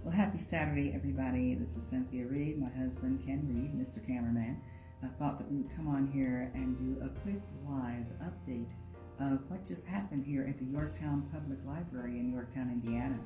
Well, happy Saturday, everybody. This is Cynth'ya Reed, my husband, Ken Reed, Mr. Cameraman. I thought that we would come on here and do a quick live update of what just happened here at the Yorktown Public Library in Yorktown, Indiana.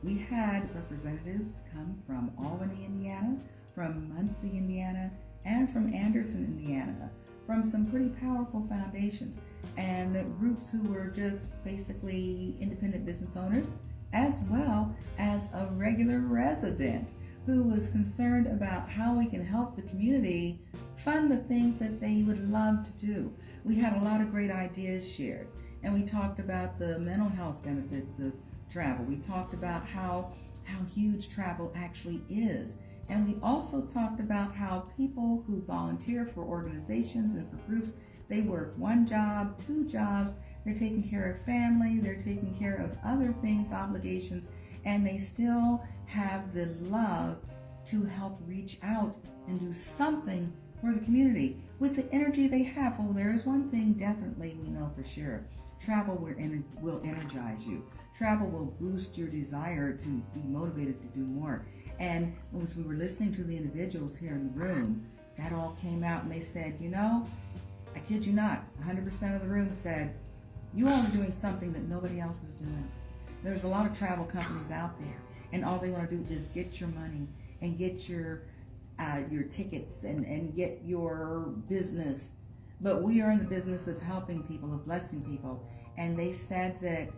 We had representatives come from Albany, Indiana, from Muncie, Indiana, and from Anderson, Indiana, from some pretty powerful foundations and groups who were just basically independent business owners, as well as a regular resident who was concerned about how we can help the community fund the things that they would love to do. We had a lot of great ideas shared, and we talked about the mental health benefits of travel. We talked about how huge travel actually is. And we also talked about how people who volunteer for organizations and for groups, they work one job, two jobs, they're taking care of family, they're taking care of other things, obligations, and they still have the love to help reach out and do something for the community with the energy they have. Well, there is one thing definitely we know for sure. Travel will energize you. Travel will boost your desire to be motivated to do more. And as we were listening to the individuals here in the room, that all came out and they said, you know, I kid you not, 100% of the room said, you all are doing something that nobody else is doing. There's a lot of travel companies out there, and all they want to do is get your money and get your tickets and get your business. But we are in the business of helping people, of blessing people. And they said that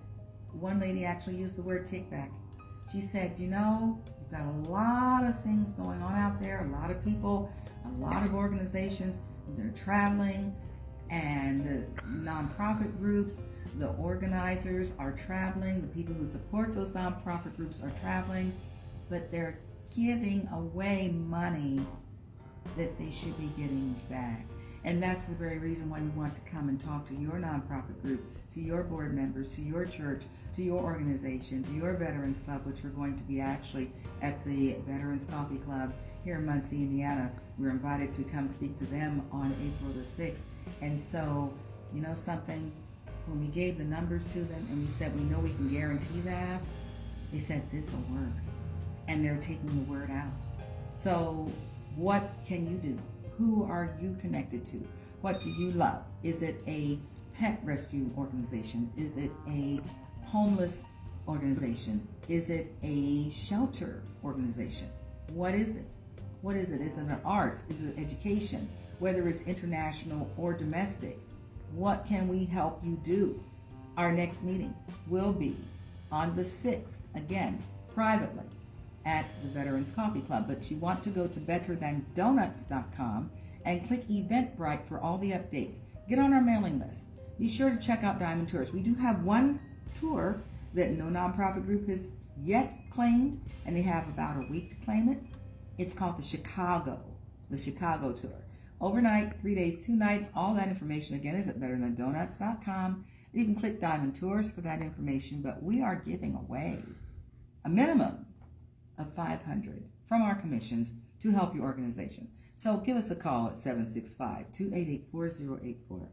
one lady actually used the word kickback. She said, you know, you've got a lot of things going on out there, a lot of people, a lot of organizations, they're traveling, and the nonprofit groups, the organizers are traveling, the people who support those nonprofit groups are traveling, but they're giving away money that they should be getting back. And that's the very reason why we want to come and talk to your nonprofit group, to your board members, to your church, to your organization, to your Veterans Club, which we're going to be actually at the Veterans Coffee Club here in Muncie, Indiana. We're invited to come speak to them on April the 6th. And so, you know something, when we gave the numbers to them and we said, we know we can guarantee that, they said, this will work. And they're taking the word out. So what can you do? Who are you connected to? What do you love? Is it a pet rescue organization? Is it a homeless organization? Is it a shelter organization? What is it? What is it? Is it an arts? Is it education? Whether it's international or domestic, what can we help you do? Our next meeting will be on the 6th, again, privately, at the Veterans Coffee Club. But you want to go to betterthandonuts.com and click Eventbrite for all the updates. Get on our mailing list. Be sure to check out Diamond Tours. We do have one tour that no nonprofit group has yet claimed, and they have about a week to claim it. It's called the Chicago Tour. Overnight, 3 days, 2 nights. All that information, again, is at betterthandonuts.com. You can click Diamond Tours for that information, but we are giving away a minimum of $500 from our commissions to help your organization. So give us a call at 765-288-4084.